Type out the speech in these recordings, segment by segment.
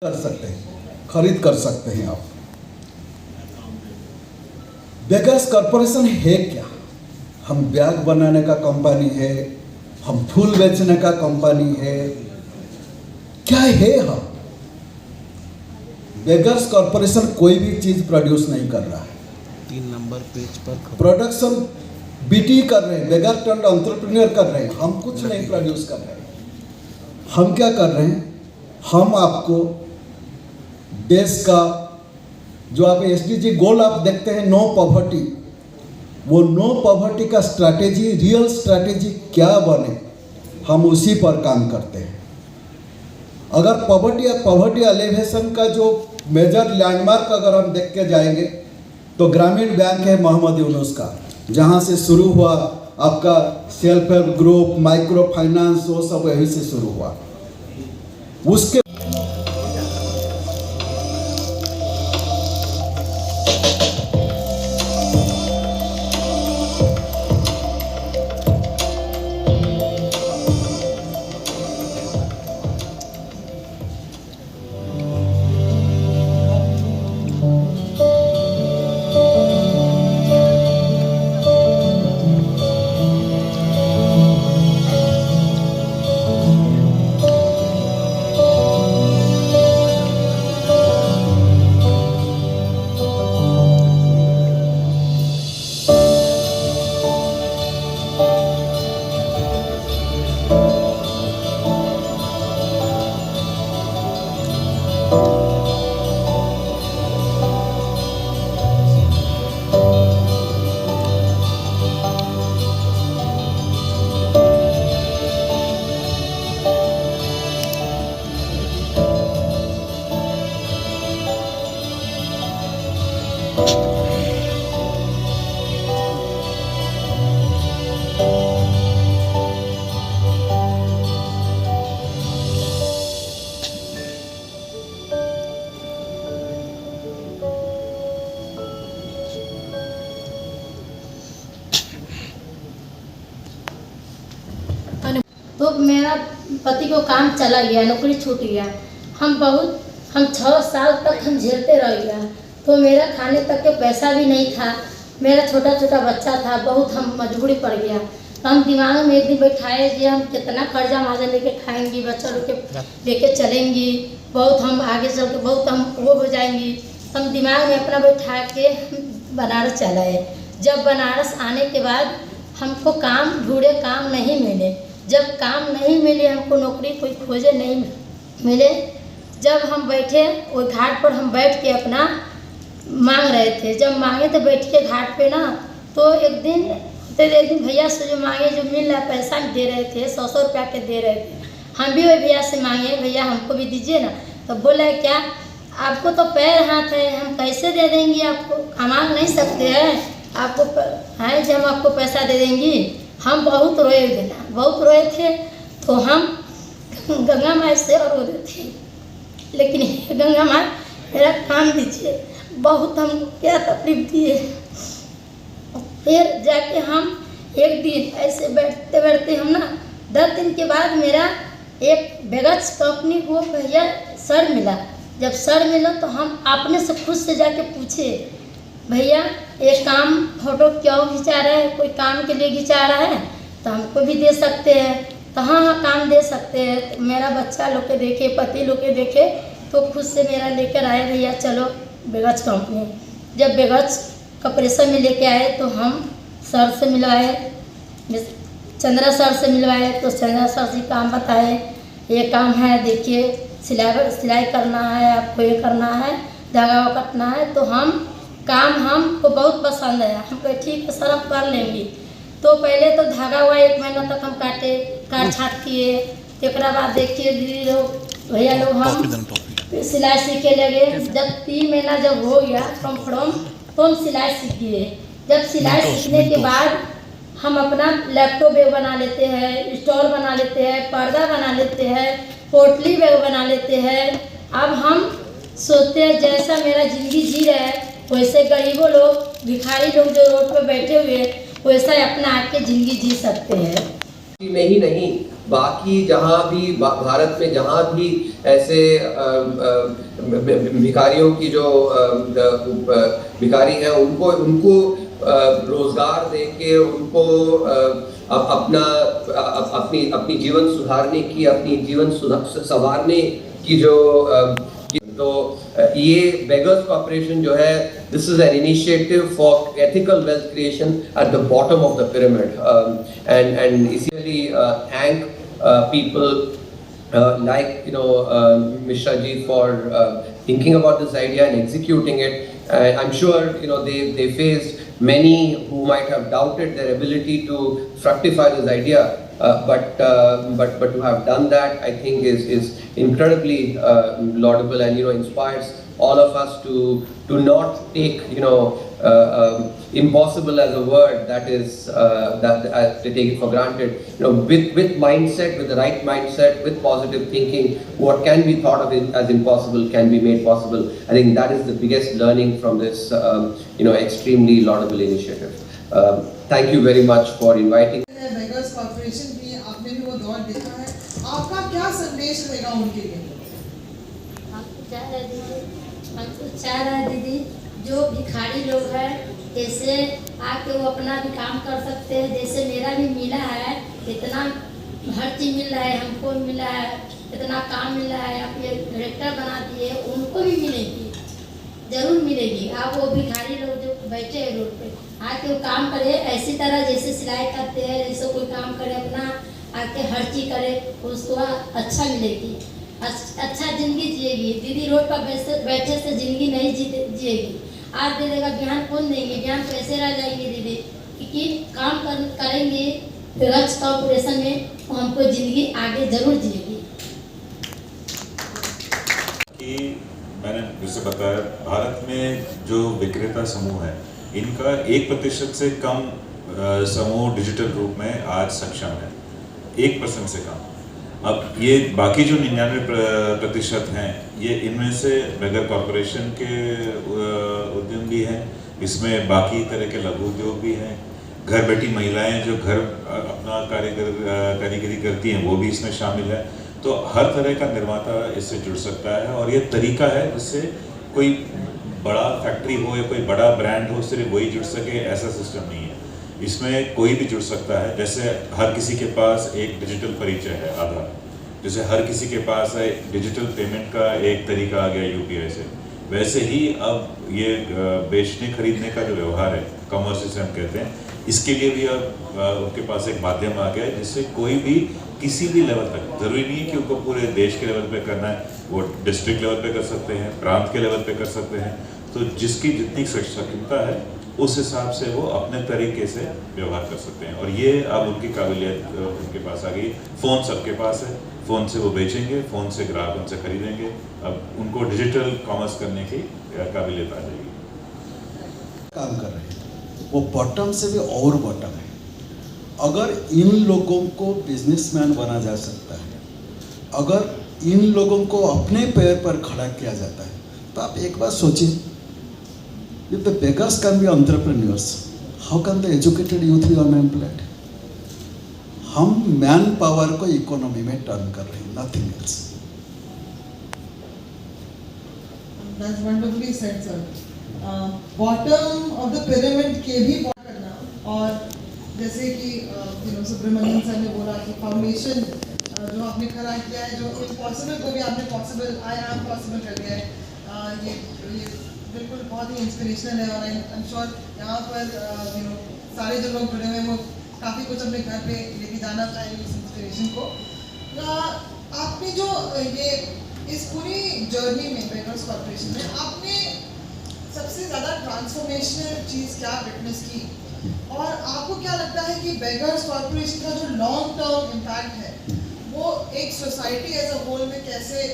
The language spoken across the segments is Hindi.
कर सकते हैं, खरीद कर सकते हैं आप। बेगर्स कॉरपोरेशन है क्या? हम बैग बनाने का कंपनी है, हम फूल बेचने का कंपनी है, क्या है? हम बेगर्स कॉरपोरेशन कोई भी चीज प्रोड्यूस नहीं कर रहा है। 3 नंबर पेज पर प्रोडक्शन बीटी कर रहे हैं, बेगर टर्न्ड एंटरप्रेन्योर कर रहे हैं। हम कुछ नहीं प्रोड्यूस कर रहे हैं। हम क्या कर रहे हैं? हम आपको देश का जो आप एसडीजी गोल आप देखते हैं, नो पॉवर्टी, वो नो पॉवर्टी का स्ट्रैटेजी, रियल स्ट्रैटेजी क्या बने, हम उसी पर काम करते हैं। अगर पॉवर्टी एलिवेशन का जो मेजर लैंडमार्क अगर हम देख के जाएंगे तो ग्रामीण बैंक है मोहम्मद यूनुस का, जहाँ से शुरू हुआ आपका self help group, micro finance, वो सब यहीं से शुरू हुआ। उसके तो मेरा पति को काम चला गया, नौकरी छूट गया। हम 6 साल तक हम झेलते रह गया। तो मेरा खाने तक के पैसा भी नहीं था, मेरा छोटा छोटा बच्चा था, बहुत हम मजबूरी पड़ गया। तो हम दिमाग में एक दिन बैठाए कि हम कितना कर्जा माजा लेके खाएंगी, बच्चा लोग के लेके चलेंगी, बहुत हम आगे चल के बहुत हम वो हो जाएंगी। हम दिमाग में अपना बैठा के बनारस चलाए। जब बनारस आने के बाद हमको काम ढूंढे, काम नहीं मिले। जब काम नहीं मिले, हमको नौकरी कोई खोजे नहीं मिले, जब हम बैठे वो घाट पर, हम बैठ के अपना मांग रहे थे। जब मांगे थे बैठ के घाट पे ना, तो एक दिन भैया से जो मांगे, जो मिल रहा पैसा दे रहे थे, 100 रुपया के दे रहे थे। हम भी वही भैया से मांगे, भैया हमको भी दीजिए ना। तो बोला क्या, आपको तो पैर हाथ है, हम कैसे दे देंगे आपको, हम मांग नहीं सकते हैं आपको है जो हम आपको पैसा दे देंगी। हम बहुत रोए देना, बहुत रोए थे। तो हम गंगा माई से और रो रहे थे, लेकिन गंगा माई मेरा काम दीजिए, बहुत हम क्या तकलीफ दिए। फिर जाके हम एक दिन ऐसे बैठते बैठते हम ना 10 दिन के बाद मेरा एक बेगर्स कंपनी को भैया सर मिला। जब सर मिला तो हम अपने से खुद से जाके पूछे, भैया ये काम फोटो क्यों खिंचा रहा है, कोई काम के लिए खिंचा रहा है तो हमको भी दे सकते हैं। तो हाँ हाँ काम दे सकते हैं। तो मेरा बच्चा लोग के देखे, पति लोग के देखे, तो खुद से मेरा लेकर आए, भैया चलो बेगर्स कंपनी। जब बेगर्स कॉरपोरेशन में लेके आए तो हम सर से मिलवाए, चंद्रा सर से मिलवाए। तो चंद्रा सर से काम बताए, ये काम है, देखिए सिलाई करना है, आपको ये करना है, धागा कटना है। तो हम काम हमको बहुत पसंद आया, हम कहे ठीक है सर हम कर लेंगे। तो पहले तो धागा हुआ 1 महीना तक हम काट छाट किए। एक बाद देखिए दीदी लोग, भैया लोग, हम सिलाई सीखे लगे। जब 3 महीना जब हो गया कंफर्म, तो हम सिलाई सीखिए। जब सिलाई सीखने के बाद हम अपना लैपटॉप बैग बना लेते हैं, स्टोर बना लेते हैं, पर्दा बना लेते हैं, पोटली बैग बना लेते हैं। अब हम सोचते हैं जैसा मेरा ज़िंदगी जी रहा है, वैसे गरीबों लोग, भिखारी लोग जो रोड पर बैठे हुए, वैसा अपना आके ज़िंदगी जी सकते हैं। में ही नहीं बाकी जहाँ भी भारत में जहाँ भी ऐसे भिखारियों की जो भिखारी हैं उनको रोजगार देके उनको अपनी जीवन सुधारने की अपनी जीवन संवारने की जो तो ये बेगर्स कॉर्पोरेशन जो है this is an initiative for ethical wealth creation at the bottom of the pyramid and इसीलिए thank people like Mishra ji for thinking about this idea and executing it. I'm sure they faced many who might have doubted their ability to fructify this idea, but to have done that, I think is incredibly laudable and inspires all of us to not take impossible as a word that is to take it for granted. With mindset, with the right mindset, with positive thinking, what can be thought of as impossible can be made possible. I think that is the biggest learning from this extremely laudable initiative. Thank you very much for inviting. Beggars corporation की आपने भी वो दौर देखा है, आपका क्या संदेश रहेगा उनके लिए? हमको चाह रहा है दीदी जो भिखारी लोग हैं जैसे आके वो अपना भी काम कर सकते हैं, जैसे मेरा भी मिला है, इतना हर चीज़ मिल रहा है, हमको मिला है, इतना काम मिल रहा है, आप ये डायरेक्टर बना दिए, उनको भी मिलेगी, ज़रूर मिलेगी। आप वो भिखारी लोग जो बैठे हैं रोड पे आके वो काम करे, ऐसी तरह जैसे सिलाई करते हैं, जैसे कोई काम करे अपना आके हर चीज़ करे, उसको अच्छा मिलेगी, अच्छा ज़िंदगी जिएगी। दीदी रोड पर बैठे से ज़िंदगी नहीं जिएगी, आज दे देगा बिहान कौन देंगे, बिहान पैसे रह जाएंगे दीदी, क्योंकि काम करेंगे बेगर्स कॉर्पोरेशन में तो हमको ज़िंदगी आगे ज़रूर जिएगी। कि मैंने जैसे बताया भारत में जो विक्रेता समूह है इनका 1% से कम समूह डिजिटल रूप में आज सक्षम है, 1% से कम। अब ये बाकी जो 99% हैं ये इनमें से बेगर कॉर्पोरेशन के उद्यम भी हैं, इसमें बाकी तरह के लघु उद्योग भी हैं, घर बैठी महिलाएं जो घर अपना कारीगरी करती हैं वो भी इसमें शामिल है। तो हर तरह का निर्माता इससे जुड़ सकता है और ये तरीका है जिससे कोई बड़ा फैक्ट्री हो या कोई बड़ा ब्रांड हो सिर्फ वही जुड़ सके, ऐसा सिस्टम नहीं है। इसमें कोई भी जुड़ सकता है। जैसे हर किसी के पास एक डिजिटल परिचय है आधार, जैसे हर किसी के पास है डिजिटल पेमेंट का एक तरीका आ गया UPI से, वैसे ही अब ये बेचने खरीदने का जो व्यवहार है कॉमर्स जिसे हम कहते हैं, इसके लिए भी अब उनके पास एक माध्यम आ गया है जिससे कोई भी किसी भी लेवल तक, ज़रूरी नहीं है कि उनको पूरे देश के लेवल पे करना है, वो डिस्ट्रिक्ट लेवल पे कर सकते हैं, प्रांत के लेवल पे कर सकते हैं। तो जिसकी जितनी सक्षमता है उस हिसाब से वो अपने तरीके से व्यवहार कर सकते हैं और ये अब उनकी काबिलियत उनके पास आ गई। फ़ोन सबके पास है, फ़ोन से वो बेचेंगे, फ़ोन से ग्राहक उनसे खरीदेंगे, अब उनको डिजिटल कॉमर्स करने की काबिलियत आ जाएगी। काम कर रहे हैं वो बॉटम से भी और बॉटम है। अगर इन लोगों को बिजनेसमैन बना जा सकता है, अगर इन लोगों को अपने पैर पर खड़ा किया जाता है, तो आप एक बात सोचिए, if the beggars can be entrepreneurs, how can the educated youth be unemployed? हम मैन पावर को इकोनॉमी में टर्न कर रहे हैं, nothing else. That's wonderfully said, sir. Bottom of the pyramid के भी बात करना, और जैसे कि सुब्रमण्यम सर ने बोला कि फाउंडेशन जो आपने खड़ा किया है, जो इम्पॉसिबल को भी आपने पॉसिबल, आई एम पॉसिबल कर दिया है, ये बिल्कुल बहुत ही इंस्पिरेशनल है। और आई एम श्योर यहाँ पर सारे जो लोग जुड़े हुए हैं वो काफ़ी कुछ अपने घर पे लेके जाना चाहेंगे इस इंस्पिरेशन को। आपने जो ये इस पूरी जर्नी में बेगर्स कॉर्पोरेशन में आपने सबसे ज़्यादा ट्रांसफॉर्मेशनल चीज़ क्या विटनेस की, और आपको क्या लगता है कि बेगर्स कॉर्पोरेशन का जो लॉन्ग टर्म इम्पैक्ट है वो एक सोसाइटी एज अ होल में कैसे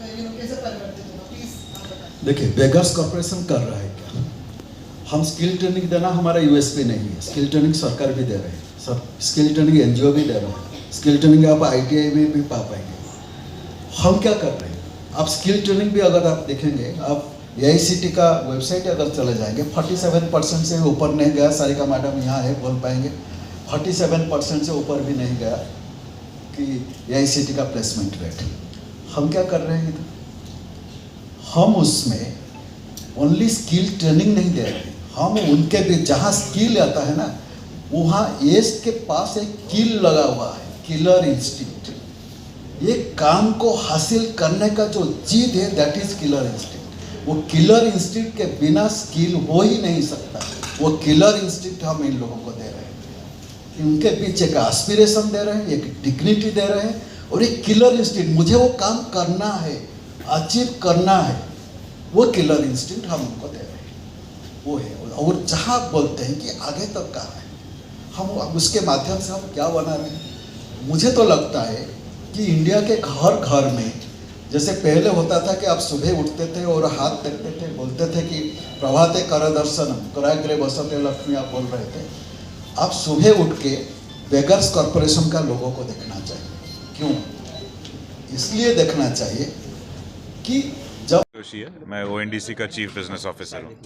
कैसे परिवर्तित होगा? प्लीज आप बताएं। देखिए, बेगर्स कॉर्पोरेशन कर रहा है क्या? हम स्किल ट्रेनिंग देना हमारा USP नहीं है, स्किल ट्रेनिंग सरकार भी दे रहे हैं, सब स्किल ट्रेनिंग NGO भी दे रहे हैं, स्किल ट्रेनिंग आप ITI में भी पा पाएंगे। हम क्या कर रहे हैं? आप स्किल ट्रेनिंग भी अगर आप देखेंगे, आप AICT का वेबसाइट अगर चले जाएंगे, 47% से ऊपर नहीं गया। सारिका मैडम यहाँ है, बोल पाएंगे, 47% से ऊपर भी नहीं गया। कि AICT का प्लेसमेंट रेट, हम क्या कर रहे हैं इधर? हम उसमें ओनली स्किल ट्रेनिंग नहीं दे रहे, हम उनके भी जहाँ स्किल आता है ना, वहाँ एस के पास एक किल लगा हुआ है, किलर इंस्टिंक्ट। ये काम को हासिल करने का जो जिद है, दैट इज किलर इंस्टिंक्ट। वो किलर इंस्टिंक्ट के बिना स्किल हो ही नहीं सकता। वो किलर इंस्टिंक्ट हम इन लोगों को दे रहे हैं, उनके पीछे एक एस्पिरेशन दे रहे हैं, एक डिग्निटी दे रहे हैं, और एक किलर इंस्टिंक्ट, मुझे वो काम करना है, अचीव करना है, वो किलर इंस्टिंक्ट हम उनको दे रहे हैं, वो है। और जहाँ बोलते हैं कि आगे तक कहाँ है, हम उसके माध्यम से हम क्या बना रहे हैं। मुझे तो लगता है कि इंडिया के घर घर में, जैसे पहले होता था कि आप सुबह उठते थे और हाथ देखते थे, बोलते थे कि प्रभाते कर दर्शनम कराग्रे बसते लक्ष्मी, आप बोल रहे थे। आप सुबह उठ के बेगर्स कॉरपोरेशन का लोगों को देखना चाहिए। क्यों? इसलिए देखना चाहिए कि जब जोशी है, मैं ONDC का चीफ बिजनेस ऑफिसर हूँ।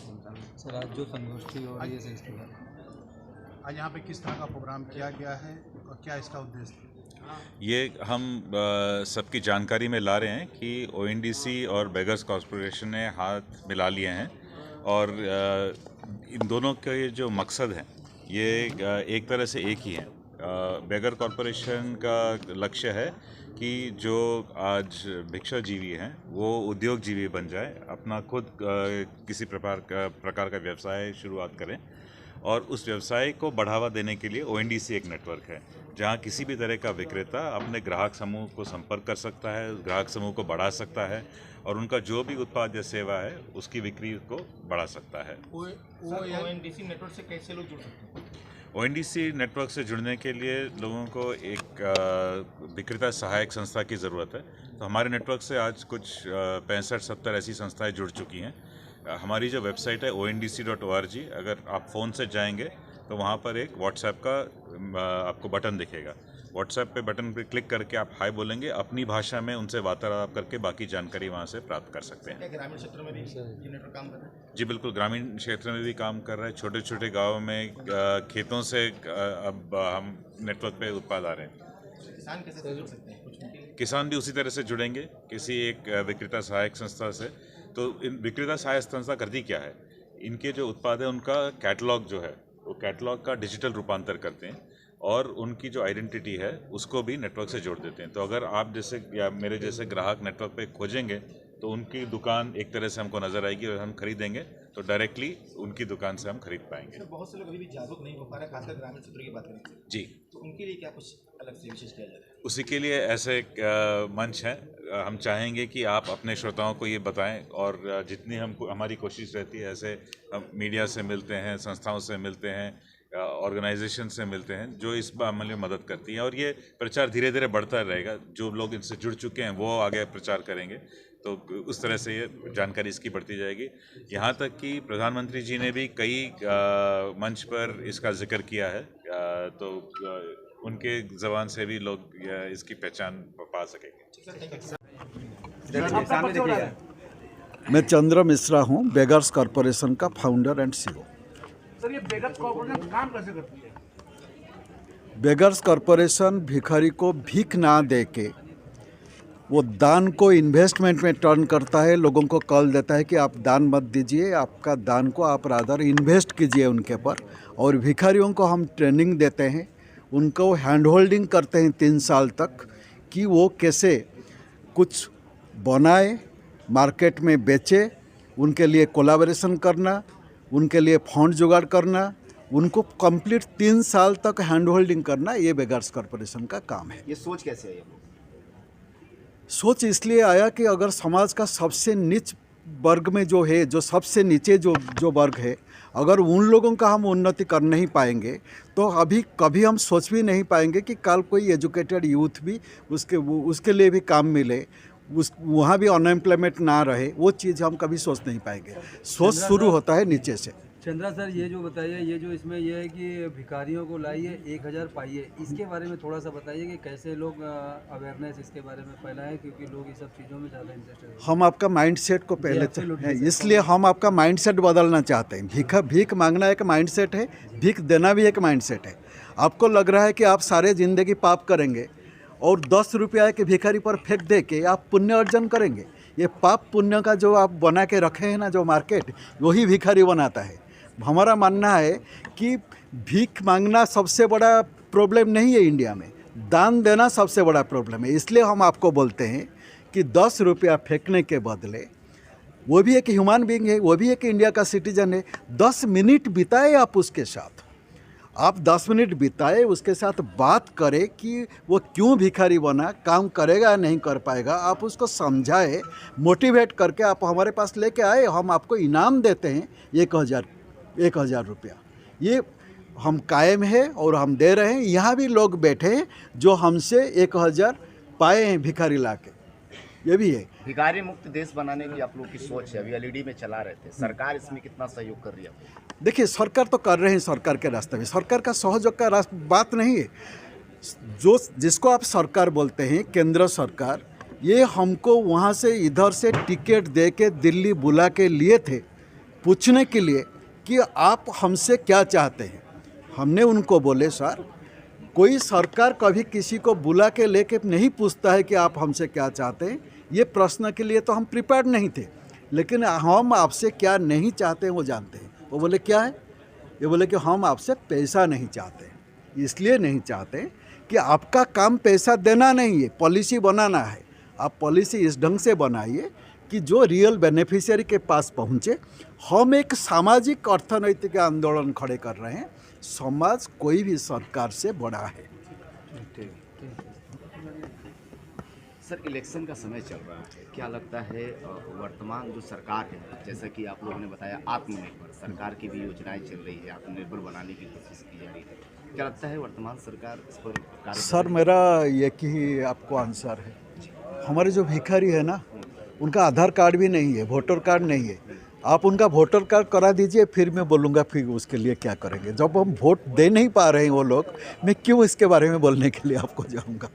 सर आज जो संगोष्ठी हो रही है फेस्टिवल, आज यहाँ पे किस तरह का प्रोग्राम किया गया है और क्या इसका उद्देश्य है? ये हम सबकी जानकारी में ला रहे हैं कि ONDC और बेगर्स कॉर्पोरेशन ने हाथ मिला लिए हैं, और इन दोनों के जो मकसद हैं ये एक तरह से एक ही हैं। बेगर कॉर्पोरेशन का लक्ष्य है कि जो आज भिक्षाजीवी हैं वो उद्योगजीवी बन जाए, अपना खुद किसी प्रकार का व्यवसाय शुरुआत करें, और उस व्यवसाय को बढ़ावा देने के लिए ONDC एक नेटवर्क है जहां किसी भी तरह का विक्रेता अपने ग्राहक समूह को संपर्क कर सकता है, ग्राहक समूह को बढ़ा सकता है, और उनका जो भी उत्पाद या सेवा है उसकी बिक्री को बढ़ा सकता है। ONDC नेटवर्क से कैसे लोग जुड़ सकते हैं? ONDC नेटवर्क से जुड़ने के लिए लोगों को एक विक्रेता सहायक संस्था की ज़रूरत है। तो हमारे नेटवर्क से आज कुछ 65-70 ऐसी संस्थाएं जुड़ चुकी हैं। हमारी जो वेबसाइट है ondc.org, अगर आप फ़ोन से जाएंगे तो वहाँ पर एक व्हाट्सएप का आपको बटन दिखेगा। व्हाट्सएप पे बटन पे क्लिक करके आप हाय बोलेंगे, अपनी भाषा में उनसे वार्तालाप करके बाकी जानकारी वहाँ से प्राप्त कर सकते हैं। ग्रामीण क्षेत्रों में भी ये नेटवर्क काम कर रहा है? जी बिल्कुल, ग्रामीण क्षेत्र में भी काम कर रहा है। छोटे छोटे गाँव में खेतों से अब हम नेटवर्क पे उत्पाद आ रहे हैं। किसान कैसे जुड़ सकते हैं? कुछ किसान भी उसी तरह से जुड़ेंगे किसी एक विक्रेता सहायक संस्था से। तो इन विक्रेता सहायक संस्था करती क्या है, इनके जो उत्पाद है उनका कैटलॉग जो है वो कैटलॉग का डिजिटल रूपांतर करते हैं, और उनकी जो आइडेंटिटी है उसको भी नेटवर्क से जोड़ देते हैं। तो अगर आप जैसे या मेरे जैसे ग्राहक नेटवर्क पे खोजेंगे तो उनकी दुकान एक तरह से हमको नज़र आएगी, और हम खरीदेंगे तो डायरेक्टली उनकी दुकान से हम खरीद पाएंगे। बहुत से लोग अभी भी जागरूक नहीं हो पा रहे, खासकर ग्रामीण क्षेत्रों की बात करें जी, तो उनके लिए क्या कुछ अलग से विशेष किया जाए? उसी के लिए ऐसे एक मंच है। हम चाहेंगे कि आप अपने श्रोताओं को ये बताएं, और जितनी हमारी कोशिश रहती है, ऐसे हम मीडिया से मिलते हैं, संस्थाओं से मिलते हैं, ऑर्गेनाइजेशन से मिलते हैं जो इस अमल में मदद करती हैं, और ये प्रचार धीरे धीरे बढ़ता रहेगा। जो लोग इनसे जुड़ चुके हैं वो आगे प्रचार करेंगे, तो उस तरह से ये जानकारी इसकी बढ़ती जाएगी। यहाँ तक कि प्रधानमंत्री जी ने भी कई मंच पर इसका जिक्र किया है, तो उनके ज़बान से भी लोग इसकी पहचान पा सकेंगे। मैं चंद्र मिश्रा हूँ, बेगर्स कॉरपोरेशन का फाउंडर एंड CEO। सर, ये बेगर्स कॉर्पोरेशन काम कैसे करती है? बेगर्स कॉरपोरेशन भिखारी को भीख ना दे के वो दान को इन्वेस्टमेंट में टर्न करता है। लोगों को कॉल देता है कि आप दान मत दीजिए, आपका दान को आप रादर इन्वेस्ट कीजिए उनके पर। और भिखारियों को हम ट्रेनिंग देते हैं, उनको हैंड होल्डिंग करते हैं 3 साल तक कि वो कैसे कुछ बनाए, मार्केट में बेचे, उनके लिए कोलैबोरेशन करना, उनके लिए फंड जुगाड़ करना, उनको कंप्लीट 3 साल तक हैंड होल्डिंग करना, ये बेगर्स कॉरपोरेशन का काम है। ये सोच कैसे आई? सोच इसलिए आया कि अगर समाज का सबसे नीच वर्ग में जो है, जो सबसे नीचे जो वर्ग है, अगर उन लोगों का हम उन्नति कर नहीं पाएंगे तो अभी कभी हम सोच भी नहीं पाएंगे कि कल कोई एजुकेटेड यूथ भी उसके लिए भी काम मिले, वहाँ भी अनएम्प्लॉयमेंट ना रहे। वो चीज़ हम कभी सोच नहीं पाएंगे। सोच शुरू होता है नीचे से। चंद्रा सर, ये जो बताइए, ये जो इसमें ये है कि भिखारियों को लाइए 1000 पाइए, इसके बारे में थोड़ा सा बताइए कि कैसे लोग अवेयरनेस इसके बारे में फैलाएं, क्योंकि लोग इस सब चीज़ों में ज़्यादा इंटरेस्टेड हैं। हम आपका माइंडसेट को पहले इसलिए हम आपका माइंडसेट बदलना चाहते हैं। भीख मांगना एक माइंडसेट है, भीख देना भी एक माइंडसेट है। आपको लग रहा है कि आप सारे ज़िंदगी पाप करेंगे और 10 रुपया के भिखारी पर फेंक दे के आप पुण्य अर्जन करेंगे? ये पाप पुण्य का जो आप बना के रखे हैं ना जो मार्केट, वही भिखारी बनाता है। हमारा मानना है कि भीख मांगना सबसे बड़ा प्रॉब्लम नहीं है इंडिया में, दान देना सबसे बड़ा प्रॉब्लम है। इसलिए हम आपको बोलते हैं कि 10 रुपया फेंकने के बदले, वो भी एक ह्यूमन बीइंग है, वो भी एक इंडिया का सिटीजन है, 10 मिनट बिताए आप उसके साथ, आप 10 मिनट बिताए उसके साथ, बात करें कि वो क्यों भिखारी बना, काम करेगा या नहीं कर पाएगा, आप उसको समझाए, मोटिवेट करके आप हमारे पास लेके आए, हम आपको इनाम देते हैं 1,000 रुपया। ये हम कायम है और हम दे रहे हैं। यहाँ भी लोग बैठे हैं जो हमसे 1,000 पाए हैं भिखारी लाके, ये भी है। भिखारी मुक्त देश बनाने की आप लोग की सोच है, अभी एलईडी में चला रहे थे, सरकार इसमें कितना सहयोग कर रही है? देखिए, सरकार तो कर रहे हैं सरकार के रास्ते में, सरकार का सहयोग का बात नहीं है। जो जिसको आप सरकार बोलते हैं, केंद्र सरकार, ये हमको वहाँ से इधर से टिकट दे के दिल्ली बुला के लिए थे पूछने के लिए कि आप हमसे क्या चाहते हैं। हमने उनको बोले, सर कोई सरकार कभी किसी को बुला के लेके नहीं पूछता है कि आप हमसे क्या चाहते हैं। ये प्रश्न के लिए तो हम प्रिपेयर्ड नहीं थे, लेकिन हम आपसे क्या नहीं चाहते हैं वो जानते हैं। वो बोले क्या है? ये बोले कि हम आपसे पैसा नहीं चाहते, इसलिए नहीं चाहते कि आपका काम पैसा देना नहीं है, पॉलिसी बनाना है। आप पॉलिसी इस ढंग से बनाइए कि जो रियल बेनिफिशियरी के पास पहुँचे। हम एक सामाजिक अर्थनैतिक आंदोलन खड़े कर रहे हैं। समाज कोई भी सरकार से बड़ा है। सर, इलेक्शन का समय चल रहा है, क्या लगता है वर्तमान जो सरकार है, जैसा कि आप लोगों ने बताया आत्मनिर्भर, सरकार की भी योजनाएं चल रही है, आत्मनिर्भर बनाने की कोशिश की जा रही है, क्या लगता है वर्तमान सरकार इस पर कार्य? सर, मेरा एक ही आपको आंसर है। हमारे जो भिखारी है ना, उनका आधार कार्ड भी नहीं है, वोटर कार्ड नहीं है। आप उनका वोटर कार्ड करा दीजिए, फिर मैं बोलूँगा फिर उसके लिए क्या करेंगे। जब हम वोट दे नहीं पा रहे हैं वो लोग, मैं क्यों इसके बारे में बोलने के लिए आपको जाऊँगा।